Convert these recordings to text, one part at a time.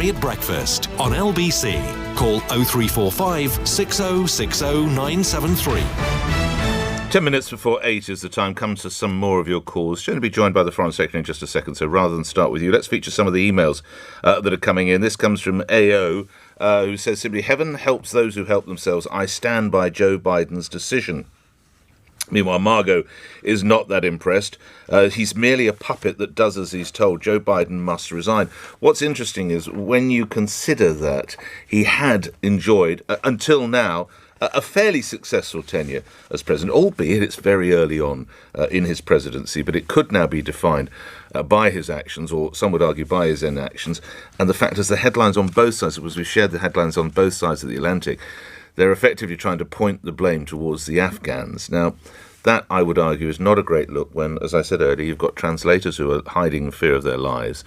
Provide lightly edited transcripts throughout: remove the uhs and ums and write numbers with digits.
Ferrari at breakfast on LBC. Call 0345 6060 973. 10 minutes before 8 is the time. Come to some more of your calls. Going to be joined by the Foreign Secretary in just a second, so rather than start with you, let's feature some of the emails that are coming in. This comes from AO, who says simply, "Heaven helps those who help themselves. I stand by Joe Biden's decision." Meanwhile, Margot is not that impressed. He's merely a puppet that does as he's told. Joe Biden must resign. What's interesting is when you consider that he had enjoyed, until now, a fairly successful tenure as president, albeit it's very early on in his presidency, but it could now be defined by his actions, or some would argue by his inactions. And the fact is the headlines on both sides, as we've shared the headlines on both sides of the Atlantic, they're effectively trying to point the blame towards the Afghans. Now, that, I would argue, is not a great look when, as I said earlier, you've got translators who are hiding in fear of their lives,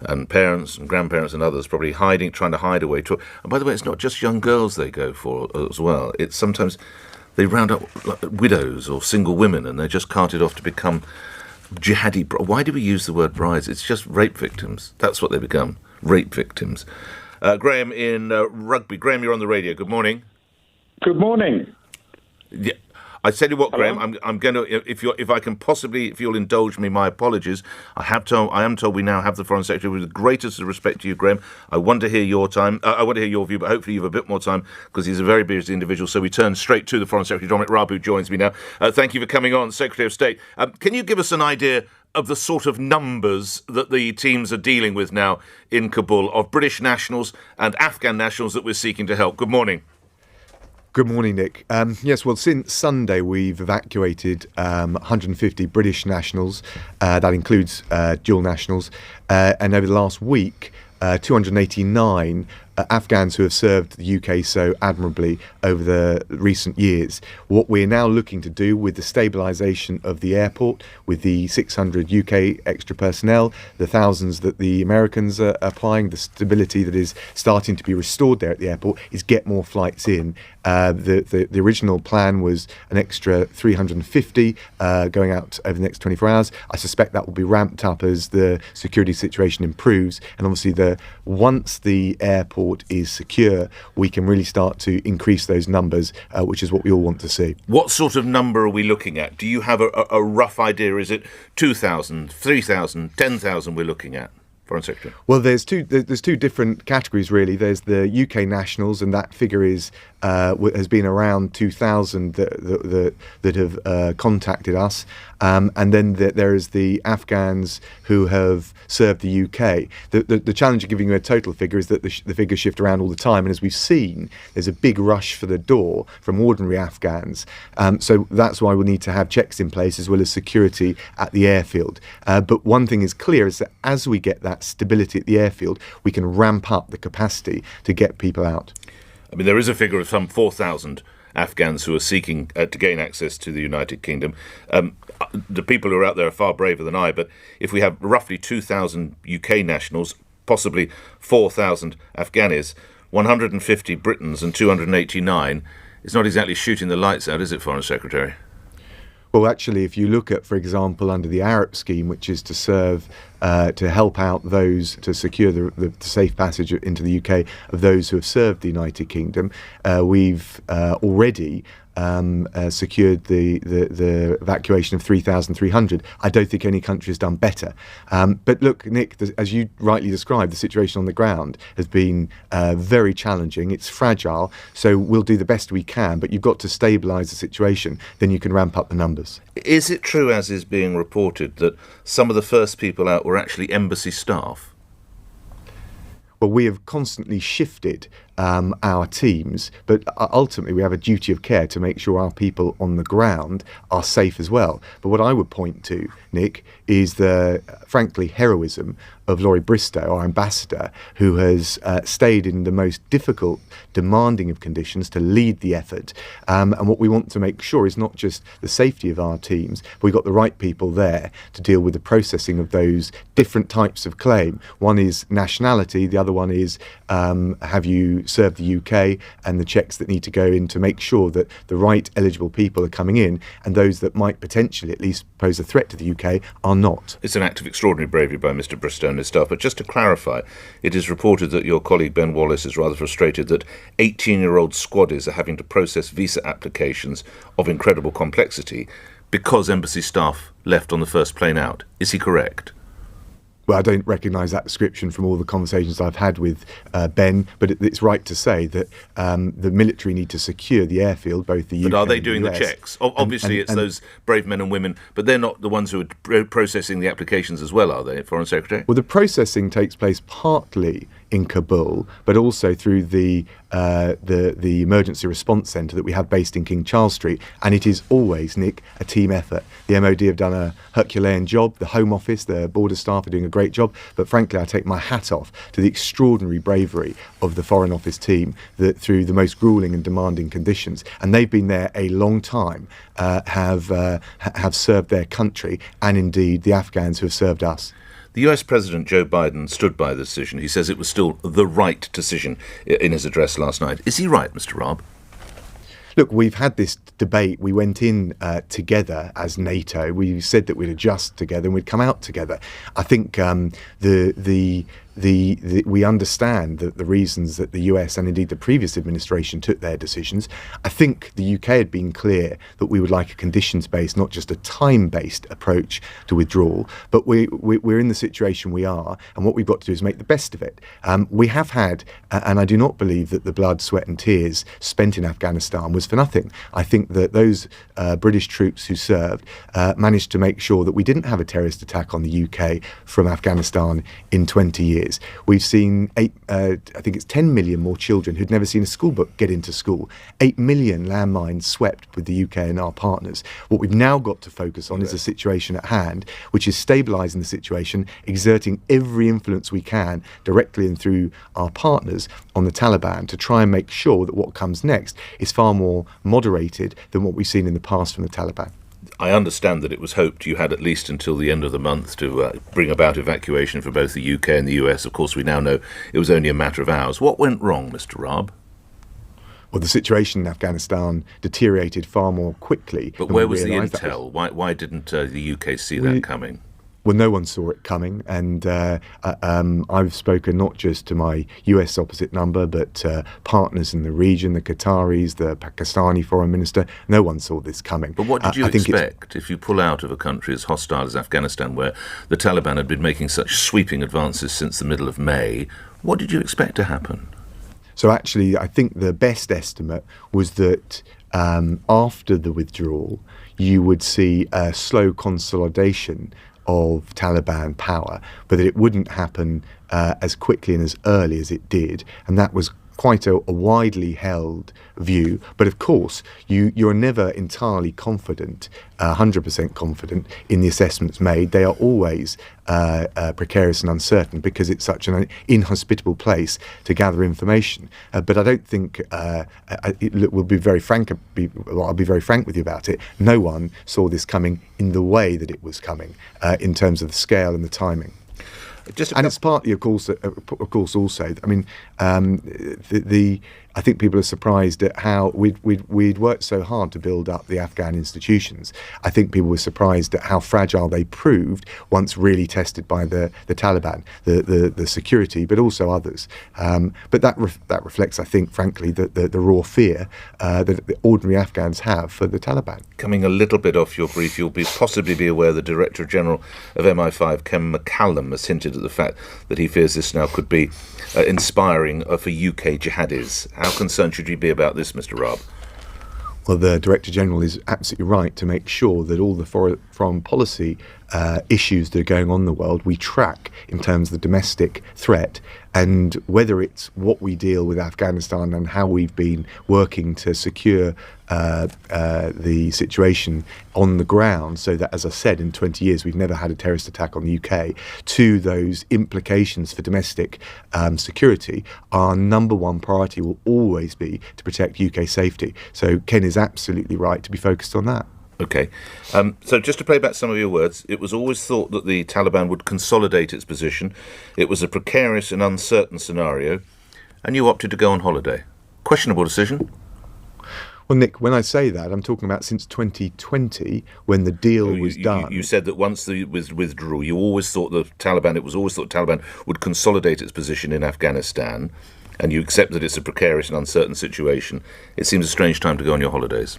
and parents and grandparents and others probably trying to hide away. And by the way, it's not just young girls they go for as well. It's sometimes they round up widows or single women and they're just carted off to become jihadi. Why do we use the word brides? It's just rape victims. That's what they become, rape victims. Graham in Rugby. Graham, you're on the radio. Good morning. Good morning. Yeah. I tell you what, Hello? Graham, I'm going to, if you'll indulge me, my apologies. I am told we now have the Foreign Secretary. With the greatest respect to you, Graham, I want to hear your time. I want to hear your view, but hopefully you have a bit more time because he's a very busy individual. So we turn straight to the Foreign Secretary, Dominic Raab, who joins me now. Thank you for coming on, Secretary of State. Can you give us an idea of the sort of numbers that the teams are dealing with now in Kabul of British nationals and Afghan nationals that we're seeking to help? Good morning. Good morning, Nick. Yes, well, since Sunday, we've evacuated 150 British nationals. That includes dual nationals. And over the last week, 289 Afghans who have served the UK so admirably over the recent years. What we're now looking to do with the stabilisation of the airport, with the 600 UK extra personnel, the thousands that the Americans are applying, the stability that is starting to be restored there at the airport, is get more flights in. The original plan was an extra 350 going out over the next 24 hours. I suspect that will be ramped up as the security situation improves. And obviously, once the airport is secure, we can really start to increase those numbers, which is what we all want to see. What sort of number are we looking at? Do you have a rough idea? Is it 2,000, 3,000, 10,000 we're looking at? Foreign Secretary. Well, there's two different categories, really. There's the UK nationals, and that figure has been around 2,000 that have contacted us. And then there is the Afghans who have served the UK. The challenge of giving you a total figure is that the figures shift around all the time. And as we've seen, there's a big rush for the door from ordinary Afghans. So that's why we need to have checks in place as well as security at the airfield. But one thing is clear is that as we get that stability at the airfield, we can ramp up the capacity to get people out. I mean, there is a figure of some 4,000 Afghans who are seeking to gain access to the United Kingdom. The people who are out there are far braver than I, but if we have roughly 2,000 UK nationals, possibly 4,000 Afghanis, 150 Britons and 289, it's not exactly shooting the lights out, is it, Foreign Secretary? Well, actually, if you look at, for example, under the ARAP scheme, which is to serve, to help out those, to secure the safe passage into the UK of those who have served the United Kingdom, we've already secured the evacuation of 3,300. I don't think any country has done better. But look, Nick, as you rightly described, the situation on the ground has been very challenging. It's fragile, so we'll do the best we can, but you've got to stabilise the situation, then you can ramp up the numbers. Is it true, as is being reported, that some of the first people out were actually embassy staff? Well, we have constantly shifted our teams, but ultimately we have a duty of care to make sure our people on the ground are safe as well. But what I would point to, Nick, is the, frankly, heroism of Laurie Bristow, our ambassador, who has stayed in the most difficult, demanding of conditions to lead the effort. And what we want to make sure is not just the safety of our teams, but we've got the right people there to deal with the processing of those different types of claim. One is nationality, the other one is have you serve the UK, and the checks that need to go in to make sure that the right eligible people are coming in, and those that might potentially at least pose a threat to the UK are not. It's an act of extraordinary bravery by Mr. Bristow and his staff. But just to clarify, it is reported that your colleague Ben Wallace is rather frustrated that 18-year-old squaddies are having to process visa applications of incredible complexity because embassy staff left on the first plane out. Is he correct? Well, I don't recognise that description from all the conversations I've had with Ben, but it's right to say that the military need to secure the airfield, both the UK. But are they doing the the US. checks? Obviously, it's those brave men and women, but they're not the ones who are processing the applications as well, are they, Foreign Secretary? Well, the processing takes place partly in Kabul, but also through the emergency response centre that we have based in King Charles Street, and it is always, Nick, a team effort. The MOD have done a Herculean job, the Home Office, the border staff are doing a great job, but frankly I take my hat off to the extraordinary bravery of the Foreign Office team that through the most gruelling and demanding conditions, and they've been there a long time, have served their country, and indeed the Afghans who have served us. The US President Joe Biden stood by the decision. He says it was still the right decision in his address last night. Is he right, Mr. Raab? Look, we've had this debate. We went in together as NATO. We said that we'd adjust together and we'd come out together. I think we understand the reasons that the US and indeed the previous administration took their decisions. I think the UK had been clear that we would like a conditions-based, not just a time-based approach to withdrawal. But we're in the situation we are, and what we've got to do is make the best of it. We have had, and I do not believe that the blood, sweat and tears spent in Afghanistan was for nothing. I think that those British troops who served managed to make sure that we didn't have a terrorist attack on the UK from Afghanistan in 20 years. We've seen I think it's 10 million more children who'd never seen a school book get into school. 8 million landmines swept with the UK and our partners. What we've now got to focus on is the situation at hand, which is stabilising the situation, exerting every influence we can directly and through our partners on the Taliban to try and make sure that what comes next is far more moderated than what we've seen in the past from the Taliban. I understand that it was hoped you had at least until the end of the month to bring about evacuation for both the UK and the US. Of course, we now know it was only a matter of hours. What went wrong, Mr. Raab? Well, the situation in Afghanistan deteriorated far more quickly. But where was the intel? Why didn't the UK see that coming? Well, no one saw it coming, and I've spoken not just to my US opposite number, but partners in the region, the Qataris, the Pakistani foreign minister. No one saw this coming. But what did you expect if you pull out of a country as hostile as Afghanistan, where the Taliban had been making such sweeping advances since the middle of May? What did you expect to happen? So actually, I think the best estimate was that after the withdrawal, you would see a slow consolidation of Taliban power, but that it wouldn't happen as quickly and as early as it did. And that was quite a widely held view. But of course, you're never entirely confident, 100% confident in the assessments made. They are always precarious and uncertain because it's such an inhospitable place to gather information. But I don't think, we'll be very frank, I'll be very frank with you about it. No one saw this coming in the way that it was coming in terms of the scale and the timing. And it's partly, of course, also. I mean, I think people are surprised at how we'd worked so hard to build up the Afghan institutions. I think people were surprised at how fragile they proved once really tested by the Taliban, the security, but also others. But that reflects, I think, frankly, the raw fear that the ordinary Afghans have for the Taliban. Coming a little bit off your brief, you'll possibly be aware the Director General of MI5, Ken McCallum, has hinted at the fact that he fears this now could be inspiring for UK jihadis. How concerned should you be about this, Mr. Raab? Well, the Director General is absolutely right to make sure that all the foreign policy issues that are going on in the world we track in terms of the domestic threat, and whether it's what we deal with Afghanistan and how we've been working to secure the situation on the ground so that, as I said, in 20 years we've never had a terrorist attack on the UK, to those implications for domestic security. Our number one priority will always be to protect UK safety. So Ken is absolutely right to be focused on that. OK. So just to play back some of your words, it was always thought that the Taliban would consolidate its position. It was a precarious and uncertain scenario. and you opted to go on holiday. Questionable decision? Well, Nick, when I say that, I'm talking about since 2020, when the deal was done. You said that once the withdrew, you always thought the Taliban would consolidate its position in Afghanistan, and you accept that it's a precarious and uncertain situation. It seems a strange time to go on your holidays.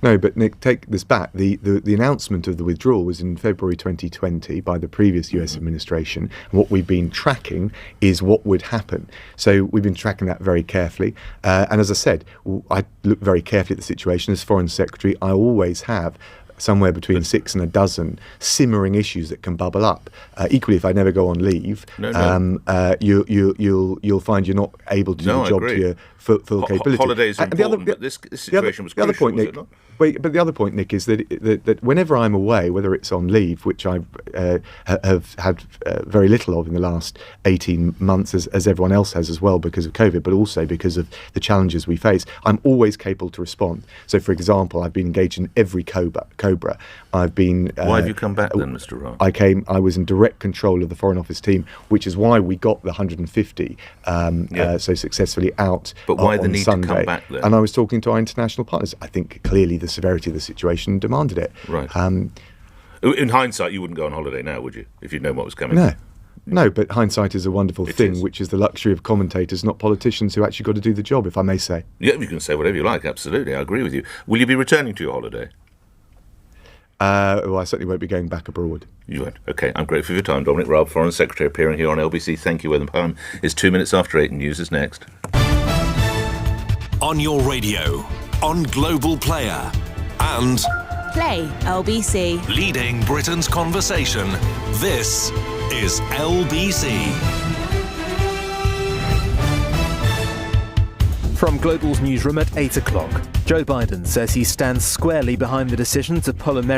No, but Nick, take this back. The announcement of the withdrawal was in February 2020 by the previous US administration. And what we've been tracking is what would happen. So we've been tracking that very carefully. And as I said, I look very carefully at the situation. As Foreign Secretary, I always have somewhere between 6 and a dozen simmering issues that can bubble up. Equally, if I never go on leave, you'll find you're not able to do the job to your full capability. Holidays are important, but this situation was crucial, was it not? But the other point, Nick, is that whenever I'm away, whether it's on leave, which I have had very little of in the last 18 months, as everyone else has as well because of COVID, but also because of the challenges we face, I'm always capable to respond. So, for example, I've been engaged in every Cobra. I've been... Why have you come back then, Mr. Raab? I was in direct control of the Foreign Office team, which is why we got the 150 so successfully out. But why the on need Sunday. to come back then? And I was talking to our international partners. I think clearly the severity of the situation demanded it. Right. In hindsight, you wouldn't go on holiday now, would you, if you'd known what was coming? No, but hindsight is a wonderful thing, is. which is the luxury of commentators, not politicians who actually got to do the job, if I may say. Yeah, you can say whatever you like, absolutely. I agree with you. Will you be returning to your holiday? Well, I certainly won't be going back abroad. You won't. OK, I'm grateful for your time. Dominic Raab, Foreign Secretary, appearing here on LBC. Thank you. Where the time is 2 minutes after 8 and news is next. On your radio, on Global Player, and Play LBC. leading Britain's conversation. This is LBC. From Global's newsroom at 8 o'clock, Joe Biden says he stands squarely behind the decision to pull America